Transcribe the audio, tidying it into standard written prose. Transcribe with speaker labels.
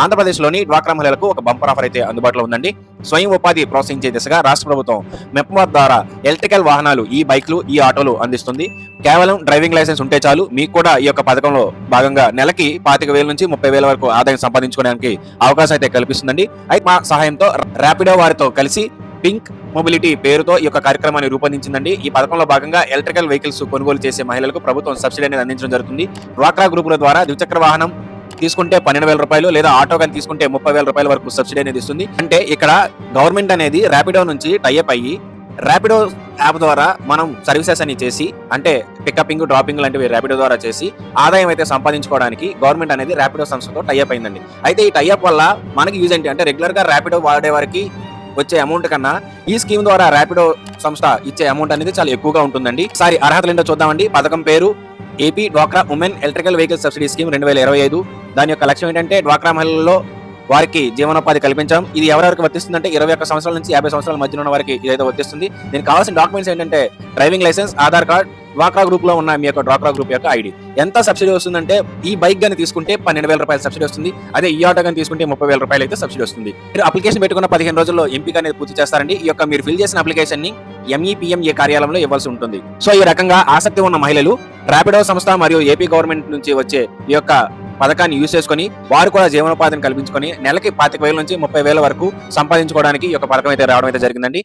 Speaker 1: ఆంధ్రప్రదేశ్లోని డ్వాక్రా మహిళలకు ఒక బంపర్ ఆఫర్ అయితే అందుబాటులో ఉందండి. స్వయం ఉపాధి ప్రోత్సహించే దిశగా రాష్ట్ర ప్రభుత్వం మెప్మా ద్వారా ఎలక్ట్రికల్ వాహనాలు, ఈ బైక్లు, ఈ ఆటోలు అందిస్తుంది. కేవలం డ్రైవింగ్ లైసెన్స్ ఉంటే చాలు మీకు కూడా ఈ యొక్క పథకంలో భాగంగా నెలకి 25,000 నుంచి 30,000 వరకు ఆదాయం సంపాదించుకోవడానికి అవకాశం అయితే కల్పిస్తుందండి. అయితే మా సహాయంతో ర్యాపిడో వారితో కలిసి పింక్ మొబిలిటీ పేరుతో ఈ యొక్క కార్యక్రమాన్ని రూపొందించిందండి. ఈ పథకంలో భాగంగా ఎలక్ట్రికల్ వెహికల్స్ కొనుగోలు చేసే మహిళలకు ప్రభుత్వం సబ్సిడీ అనేది అందించడం జరుగుతుంది. డ్వాక్రా గ్రూపుల ద్వారా ద్విచక్ర వాహనం తీసుకుంటే 12,000 రూపాయలు, లేదా ఆటో కానీ తీసుకుంటే 30,000 రూపాయల వరకు సబ్సిడీ అనేది ఇస్తుంది. అంటే ఇక్కడ గవర్నమెంట్ అనేది ర్యాపిడో నుంచి టైఅప్ అయ్యి ర్యాపిడో యాప్ ద్వారా మనం సర్వీసెస్ అని చేసి, అంటే పికపింగ్, డ్రాపింగ్ లాంటివి ర్యాపిడో ద్వారా చేసి ఆదాయం అయితే సంపాదించుకోవడానికి గవర్నమెంట్ అనేది ర్యాపిడో సంస్థతో టైఅప్ అయిందండి. అయితే ఈ టైఅప్ వల్ల మనకి యూజ్ ఏంటి అంటే, రెగ్యులర్ గా ర్యాపిడో వాడే వారికి వచ్చే అమౌంట్ కన్నా ఈ స్కీమ్ ద్వారా ర్యాపిడో సంస్థ ఇచ్చే అమౌంట్ అనేది చాలా ఎక్కువగా ఉంటుందండి. ఒకసారి అర్హతలు ఏంటో చూద్దామండి. పథకం పేరు ఏపీ డ్వాక్రా women electrical vehicle subsidy scheme 2025. దాని యొక్క లక్ష్యం ఏంటంటే డ్వాక్రా మహిళల్లో వారికి జీవనోపాధి కల్పించడం. ఇది ఎవరెవరికి వర్తిస్తుందంటే 21 సంవత్సరాల నుంచి 50 సంవత్సరాల మధ్యలో ఉన్న వారికి ఇదైతే వర్తిస్తుంది. దీనికి కావాల్సిన డాక్యుమెంట్స్ ఏంటంటే డ్రైవింగ్ లైసెన్స్, ఆధార్ కార్డ్, డ్వాక్రా గ్రూప్ లో ఉన్న మీ యొక్క డ్వాక్రా గ్రూప్ యొక్క ఐడి. ఎంత సబ్సిడీ వస్తుందంటే, ఈ బైక్ గాని తీసుకుంటే 12,000 రూపాయల సబ్సిడీ వస్తుంది. అదే ఈ ఆటో గాని తీసుకుంటే 30,000 రూపాయలు అయితే సబ్సిడీ వస్తుంది. మీరు అప్లికేషన్ పెట్టుకున్న 15 రోజుల్లో ఎంపిక అనేది పూర్తి చేస్తారండి. ఈ యొక్క మీరు ఫిల్ చేసిన అప్లికేషన్ ని MEPMA కార్యాలయంలో ఇవ్వాల్సి ఉంటుంది. సో ఈ రకంగా ఆసక్తి ఉన్న మహిళలు ర్యాపిడో సంస్థ మరియు ఏపీ గవర్నమెంట్ నుంచి వచ్చే ఈ యొక్క పథకాన్ని యూజ్ చేసుకుని వారు కూడా జీవనోపాధిని కల్పించుకొని నెలకి 25,000 నుంచి 30,000 వరకు సంపాదించుకోవడానికి ఈ యొక్క పథకం అయితే రావడం అయితే జరిగిందండి.